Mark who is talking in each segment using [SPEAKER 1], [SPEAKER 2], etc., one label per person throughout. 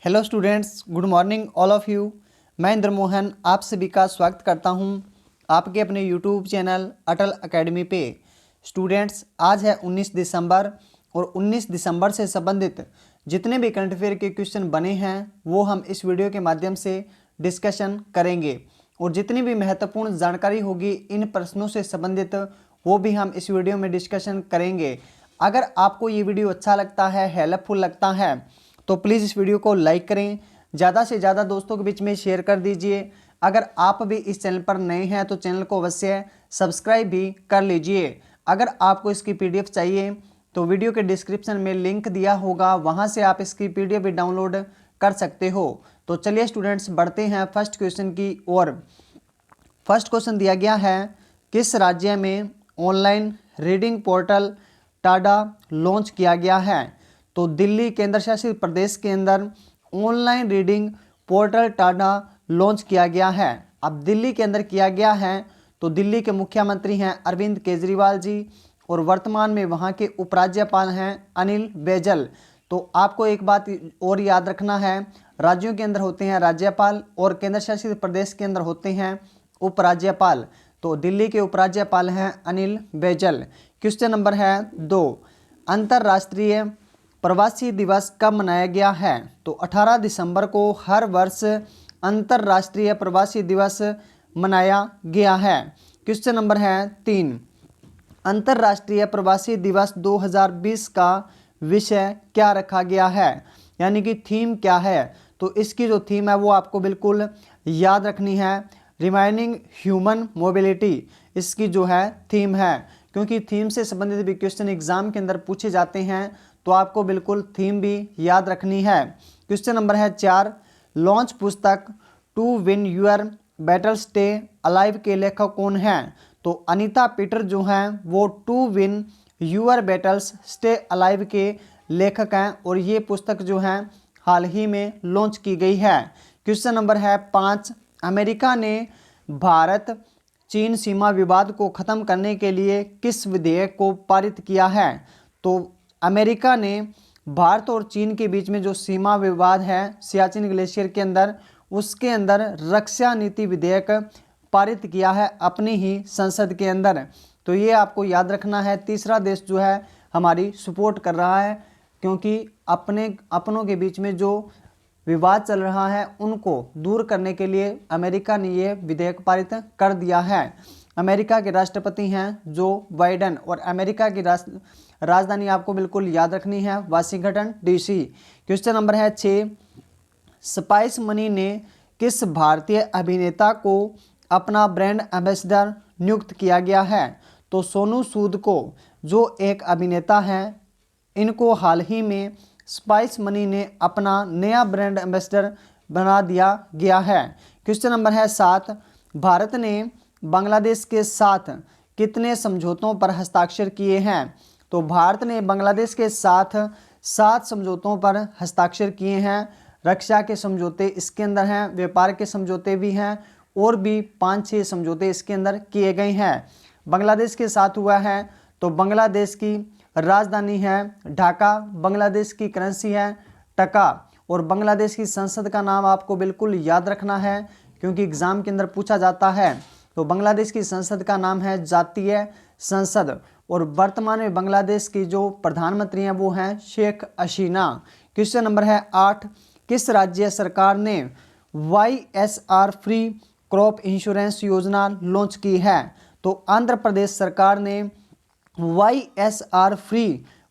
[SPEAKER 1] Hello students, good morning all of you. मैं इंद्र मोहन आप सभी का स्वागत करता हूं आपके अपने यूट्यूब चैनल अटल एकेडमी पे। स्टूडेंट्स, आज है 19 दिसंबर और 19 दिसंबर से संबंधित जितने भी करंट अफेयर के क्वेश्चन बने हैं वो हम इस वीडियो के माध्यम से डिस्कशन करेंगे और जितनी भी महत्वपूर्ण जानकारी होगी इन प्रश्नों से संबंधित वो भी हम इस वीडियो में डिस्कशन करेंगे। अगर आपको ये वीडियो अच्छा लगता है, हेल्पफुल लगता है तो प्लीज़ इस वीडियो को लाइक करें, ज़्यादा से ज़्यादा दोस्तों के बीच में शेयर कर दीजिए। अगर आप भी इस चैनल पर नए हैं तो चैनल को अवश्य सब्सक्राइब भी कर लीजिए। अगर आपको इसकी पीडीएफ चाहिए तो वीडियो के डिस्क्रिप्शन में लिंक दिया होगा, वहाँ से आप इसकी पीडीएफ भी डाउनलोड कर सकते हो। तो चलिए स्टूडेंट्स, बढ़ते हैं फर्स्ट क्वेश्चन की ओर। फर्स्ट क्वेश्चन दिया गया है, किस राज्य में online reading portal Tada launch किया गया है? तो दिल्ली केंद्र शासित प्रदेश के अंदर online reading portal Tada launch किया गया है। अब दिल्ली के अंदर किया गया है तो दिल्ली के मुख्यमंत्री हैं अरविंद केजरीवाल जी और वर्तमान में वहां के उपराज्यपाल हैं अनिल बैजल। तो आपको एक बात और याद रखना है, राज्यों के अंदर होते हैं राज्यपाल और केंद्र शासित प्रदेश के अंदर होते हैं उपराज्यपाल। तो दिल्ली के उपराज्यपाल हैं अनिल बैजल। क्वेश्चन नंबर है 2, अंतर्राष्ट्रीय प्रवासी दिवस कब मनाया गया है? तो 18 दिसंबर को हर वर्ष अंतर्राष्ट्रीय प्रवासी दिवस मनाया गया है। क्वेश्चन नंबर है 3, अंतर्राष्ट्रीय प्रवासी दिवस 2020 का विषय क्या रखा गया है, यानी कि थीम क्या है? तो इसकी जो थीम है वो आपको बिल्कुल याद रखनी है, रिमाइनिंग ह्यूमन मोबिलिटी इसकी जो है थीम है, क्योंकि थीम से संबंधित भी क्वेश्चन एग्जाम के अंदर पूछे जाते हैं तो आपको बिल्कुल थीम भी याद रखनी है। क्वेश्चन नंबर है 4, लॉन्च पुस्तक to win your battle stay alive के लेखक कौन हैं? तो अनीता पीटर जो हैं वो to win your battles stay alive के लेखक हैं और ये पुस्तक जो है हाल ही में लॉन्च की गई है। क्वेश्चन नंबर है 5, अमेरिका ने भारत चीन सीमा विवाद को ख़त्म करने के लिए किस विधेयक को पारित किया है? तो अमेरिका ने भारत और चीन के बीच में जो सीमा विवाद है सियाचिन ग्लेशियर के अंदर, उसके अंदर रक्षा नीति विधेयक पारित किया है अपनी ही संसद के अंदर। तो ये आपको याद रखना है। तीसरा देश जो है हमारी सपोर्ट कर रहा है, क्योंकि अपनों के बीच में जो विवाद चल रहा है उनको दूर करने के लिए अमेरिका ने ये विधेयक पारित कर दिया है। अमेरिका के राष्ट्रपति हैं जो बाइडन और अमेरिका की राजधानी आपको बिल्कुल याद रखनी है वाशिंगटन डीसी। क्वेश्चन नंबर है 6, स्पाइस मनी ने किस भारतीय अभिनेता को अपना ब्रांड एम्बेसडर नियुक्त किया गया है? तो सोनू सूद को, जो एक अभिनेता हैं, इनको हाल ही में स्पाइस मनी ने अपना नया ब्रांड एम्बेसडर बना दिया गया है। क्वेश्चन नंबर है 7, भारत ने बांग्लादेश के साथ कितने समझौतों पर हस्ताक्षर किए हैं? तो भारत ने बांग्लादेश के साथ 7 समझौतों पर हस्ताक्षर किए हैं। रक्षा के समझौते इसके अंदर हैं, व्यापार के समझौते भी हैं और भी 5-6 समझौते इसके अंदर किए गए हैं। बांग्लादेश के साथ हुआ है तो बांग्लादेश की राजधानी है ढाका, बांग्लादेश की करेंसी है टका और बांग्लादेश की संसद का नाम आपको बिल्कुल याद रखना है, क्योंकि एग्जाम के अंदर पूछा जाता है। तो बांग्लादेश की संसद का नाम है जातीय संसद और वर्तमान में बांग्लादेश की जो प्रधानमंत्री हैं वो हैं शेख हसीना। क्वेश्चन नंबर है 8, किस राज्य सरकार ने YSR फ्री क्रॉप इंश्योरेंस योजना लॉन्च की है? तो आंध्र प्रदेश सरकार ने YSR फ्री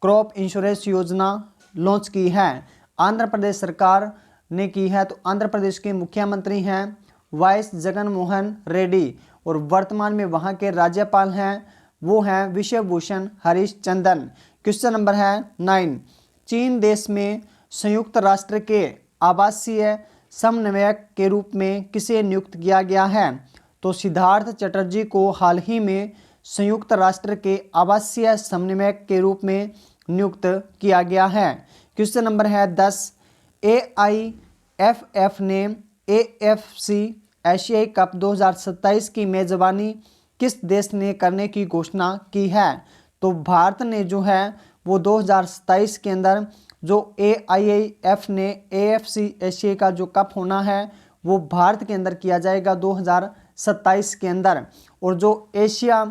[SPEAKER 1] क्रॉप इंश्योरेंस योजना लॉन्च की है। आंध्र प्रदेश सरकार ने की है तो आंध्र प्रदेश के मुख्यमंत्री हैं वाई जगन मोहन रेड्डी और वर्तमान में वहां के राज्यपाल हैं वो हैं विश्व भूषण हरिश्चंदन। क्वेश्चन नंबर है 9, चीन देश में संयुक्त राष्ट्र के आवासीय समन्वयक के रूप में किसे नियुक्त किया गया है? तो सिद्धार्थ चटर्जी को हाल ही में संयुक्त राष्ट्र के आवासीय समन्वयक के रूप में नियुक्त किया गया है। क्वेश्चन नंबर है 10, AIFF ने AFC एशियाई कप 2027 की मेजबानी किस देश ने करने की घोषणा की है? तो भारत ने जो है वो 2027 के अंदर जो AIIF ने AFC एशिया का जो कप होना है वो भारत के अंदर किया जाएगा 2027 के अंदर, और जो एशिया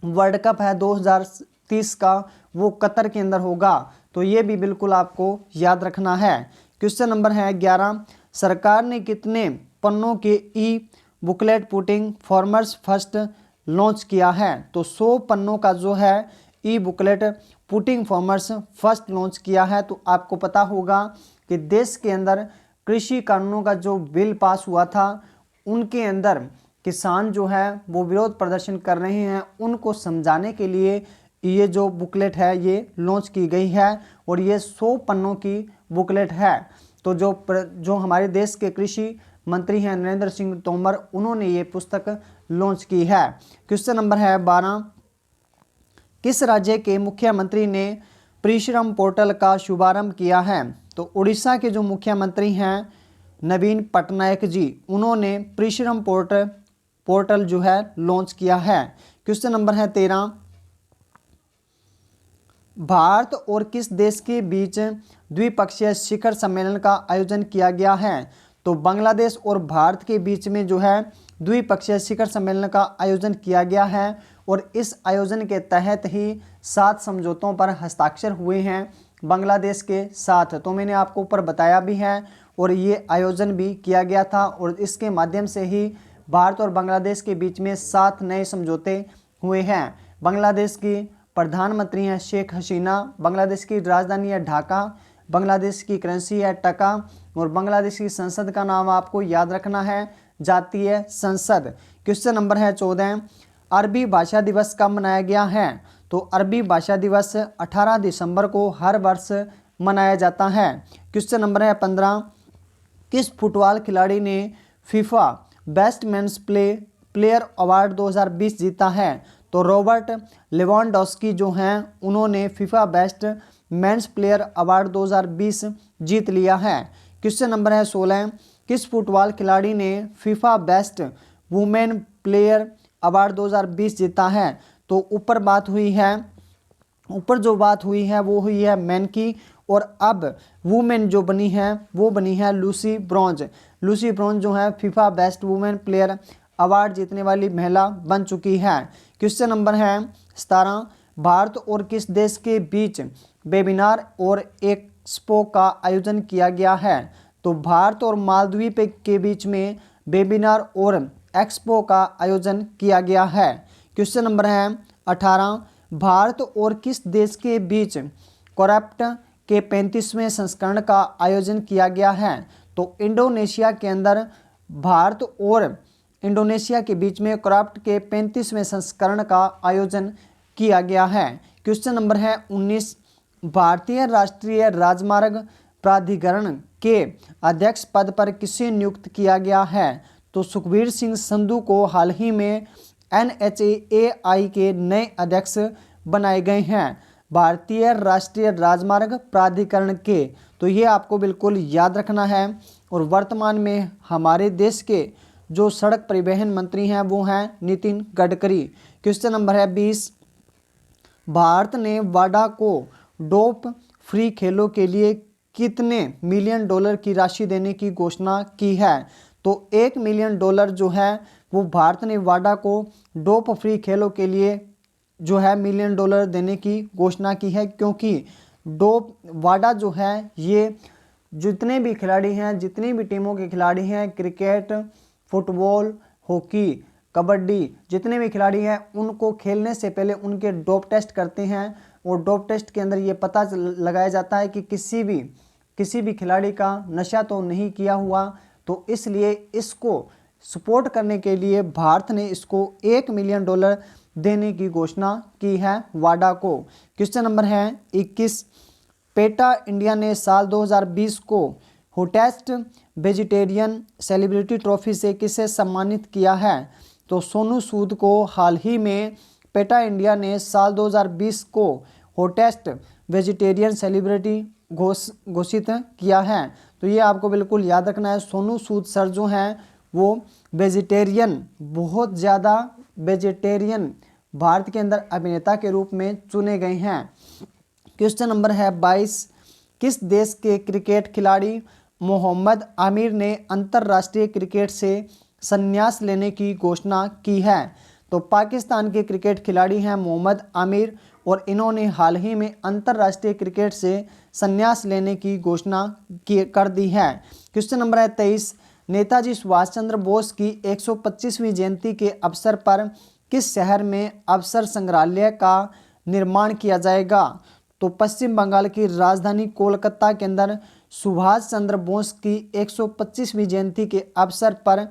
[SPEAKER 1] वर्ल्ड कप है 2030 का वो कतर के अंदर होगा। तो ये भी बिल्कुल आपको याद रखना है। क्वेश्चन नंबर है 11, सरकार ने कितने पन्नों के e booklet putting farmers first launch किया है? तो 100 पन्नों का जो है e booklet putting farmers first launch किया है। तो आपको पता होगा कि देश के अंदर कृषि कानूनों का जो बिल पास हुआ था उनके अंदर किसान जो है वो विरोध प्रदर्शन कर रहे हैं, उनको समझाने के लिए ये जो बुकलेट है ये लॉन्च की गई है, और ये 100 पन्नों की बुकलेट है। तो जो हमारे देश के कृषि मंत्री हैं नरेंद्र सिंह तोमर, उन्होंने ये पुस्तक लॉन्च की है। क्वेश्चन नंबर है 12, किस राज्य के मुख्यमंत्री ने परिश्रम पोर्टल का शुभारंभ किया है? तो उड़ीसा के जो मुख्यमंत्री हैं नवीन पटनायक जी, उन्होंने परिश्रम पोर्टल जो है लॉन्च किया है। क्वेश्चन नंबर है 13, भारत और किस देश के बीच द्विपक्षीय शिखर सम्मेलन का आयोजन किया गया है? तो बांग्लादेश और भारत के बीच में जो है द्विपक्षीय शिखर सम्मेलन का आयोजन किया गया है, और इस आयोजन के तहत ही 7 समझौतों पर हस्ताक्षर हुए हैं बांग्लादेश के साथ। तो मैंने आपको ऊपर बताया भी है, और ये आयोजन भी किया गया था, और इसके माध्यम से ही भारत और बांग्लादेश के बीच में 7 नए समझौते हुए हैं। बांग्लादेश की प्रधानमंत्री हैं शेख हसीना, बांग्लादेश की राजधानी है ढाका, बांग्लादेश की करेंसी है टका, और बांग्लादेश की संसद का नाम आपको याद रखना है जातीय संसद। क्वेश्चन नंबर है 14, अरबी भाषा दिवस कब मनाया गया है? तो अरबी भाषा दिवस 18 दिसंबर को हर वर्ष मनाया जाता है। क्वेश्चन नंबर है 15, किस फुटबॉल खिलाड़ी ने FIFA best men's player award 2020 जीता है? तो रॉबर्ट लेवांडोस्की जो हैं उन्होंने FIFA best men's player award 2020 जीत लिया है। क्वेश्चन नंबर है 16, किस फुटबॉल खिलाड़ी ने FIFA best women player award 2020 जीता है? तो ऊपर जो बात हुई है वो हुई है मैन की, और अब वुमेन जो बनी है वो बनी है लूसी ब्रॉन्ज। लूसी ब्रॉन्ज जो है FIFA best women player award जीतने वाली महिला बन चुकी है। क्वेश्चन नंबर है 17, भारत और किस देश के बीच वेबिनार और एक्सपो का आयोजन किया गया है? तो भारत और मालदीव के बीच में वेबिनार और एक्सपो का आयोजन किया गया है। क्वेश्चन नंबर है 18, भारत और किस देश के बीच करप्ट के 35वें संस्करण का आयोजन किया गया है? तो इंडोनेशिया के अंदर भारत और इंडोनेशिया के बीच में करप्ट के 35वें संस्करण का आयोजन किया गया है। क्वेश्चन नंबर है 19, भारतीय राष्ट्रीय राजमार्ग प्राधिकरण के अध्यक्ष पद पर किसे नियुक्त किया गया है? तो सुखबीर सिंह संधू को हाल ही में NHAI के नए अध्यक्ष बनाए गए हैं, भारतीय राष्ट्रीय राजमार्ग प्राधिकरण के। तो ये आपको बिल्कुल याद रखना है। और वर्तमान में हमारे देश के जो सड़क परिवहन मंत्री हैं वो हैं नितिन गडकरी। क्वेश्चन नंबर है 20, भारत ने वाडा को डोप फ्री खेलों के लिए कितने मिलियन डॉलर की राशि देने की घोषणा की है? तो $1 मिलियन जो है वो भारत ने वाडा को डोप फ्री खेलों के लिए जो है $1 मिलियन देने की घोषणा की है, क्योंकि वाडा जो है ये जितने भी खिलाड़ी हैं, जितनी भी टीमों के खिलाड़ी हैं, क्रिकेट, फुटबॉल, हॉकी, कबड्डी, जितने भी खिलाड़ी हैं उनको खेलने से पहले उनके डोप टेस्ट करते हैं, और डोप टेस्ट के अंदर ये पता लगाया जाता है कि किसी भी खिलाड़ी का नशा तो नहीं किया हुआ। तो इसलिए इसको सपोर्ट करने के लिए भारत ने इसको $1 मिलियन देने की घोषणा की है वाडा को। क्वेश्चन नंबर है 21, पेटा इंडिया ने साल 2020 को हॉटेस्ट वेजिटेरियन सेलिब्रिटी ट्रॉफी से किसे सम्मानित किया है? तो सोनू सूद को हाल ही में पेटा इंडिया ने साल 2020 को हॉटेस्ट वेजिटेरियन सेलिब्रिटी घोषित किया है। तो ये आपको बिल्कुल याद रखना है। सोनू सूद सर जो हैं वो वेजिटेरियन, बहुत ज़्यादा वेजिटेरियन भारत के अंदर अभिनेता के रूप में चुने गए हैं। क्वेश्चन नंबर है 22, किस देश के क्रिकेट खिलाड़ी मोहम्मद आमिर ने अंतर्राष्ट्रीय क्रिकेट से संन्यास लेने की घोषणा की है? तो पाकिस्तान के क्रिकेट खिलाड़ी हैं मोहम्मद आमिर और इन्होंने हाल ही में अंतर्राष्ट्रीय क्रिकेट से संन्यास लेने की घोषणा कर दी है। क्वेश्चन नंबर है 23, नेताजी सुभाष चंद्र बोस की 125वीं जयंती के अवसर पर किस शहर में अवसर संग्रहालय का निर्माण किया जाएगा? तो पश्चिम बंगाल की राजधानी कोलकाता के अंदर सुभाष चंद्र बोस की 125वीं जयंती के अवसर पर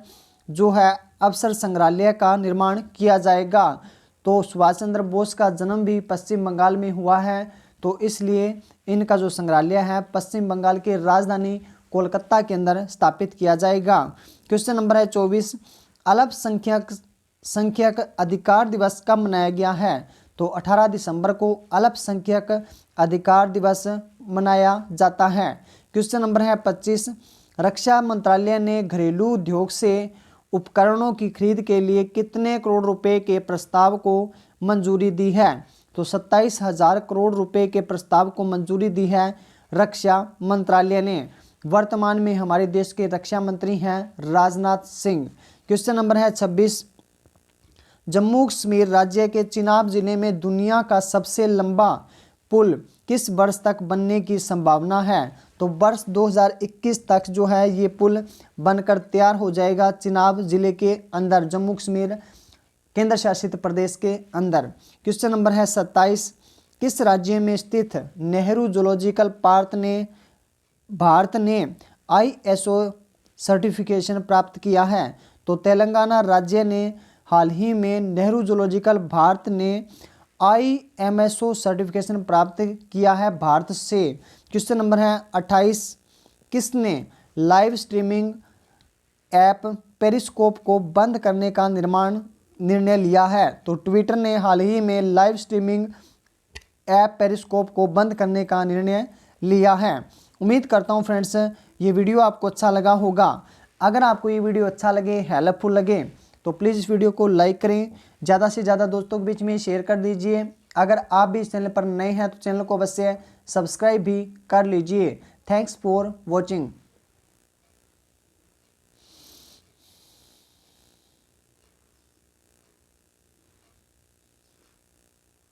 [SPEAKER 1] जो है अवसर संग्रहालय का निर्माण किया जाएगा। तो सुभाष चंद्र बोस का जन्म भी पश्चिम बंगाल में हुआ है, तो इसलिए इनका जो संग्रहालय है पश्चिम बंगाल की राजधानी कोलकाता के अंदर स्थापित किया जाएगा। क्वेश्चन नंबर है 24, अल्पसंख्यक अधिकार दिवस कब मनाया गया है? तो 18 दिसंबर को अल्पसंख्यक अधिकार दिवस मनाया जाता है। क्वेश्चन नंबर है 25, रक्षा मंत्रालय ने घरेलू उद्योग से उपकरणों की खरीद के लिए कितने करोड़ रुपए के प्रस्ताव को मंजूरी दी है? तो 27,000 करोड़ रुपए के प्रस्ताव को मंजूरी दी है रक्षा मंत्रालय ने। वर्तमान में हमारे देश के रक्षा मंत्री हैं राजनाथ सिंह। क्वेश्चन नंबर है 26, जम्मू कश्मीर राज्य के चिनाब जिले में दुनिया का सबसे लंबा पुल किस वर्ष तक बनने की संभावना है? तो वर्ष 2021 तक जो है ये पुल बनकर तैयार हो जाएगा चिनाब जिले के अंदर, जम्मू कश्मीर केंद्र शासित प्रदेश के अंदर। क्वेश्चन नंबर है 27, किस राज्य में स्थित नेहरू जूलॉजिकल पार्क ने भारत ने ISO सर्टिफिकेशन प्राप्त किया है? तो तेलंगाना राज्य ने हाल ही में नेहरू जूलॉजिकल भारत ने IMSO सर्टिफिकेशन प्राप्त किया है भारत से। क्वेश्चन नंबर है 28, किसने लाइव स्ट्रीमिंग ऐप पेरिस्कोप को बंद करने का निर्णय लिया है? तो ट्विटर ने हाल ही में लाइव स्ट्रीमिंग ऐप पेरिस्कोप को बंद करने का निर्णय लिया है। उम्मीद करता हूँ फ्रेंड्स ये वीडियो आपको अच्छा लगा होगा। अगर आपको ये वीडियो अच्छा लगे, हेल्पफुल लगे, तो प्लीज़ इस वीडियो को लाइक करें, ज़्यादा से ज़्यादा दोस्तों के बीच में शेयर कर दीजिए। अगर आप भी इस चैनल पर नए हैं तो चैनल को अवश्य सब्सक्राइब भी कर लीजिए। Thanks for watching.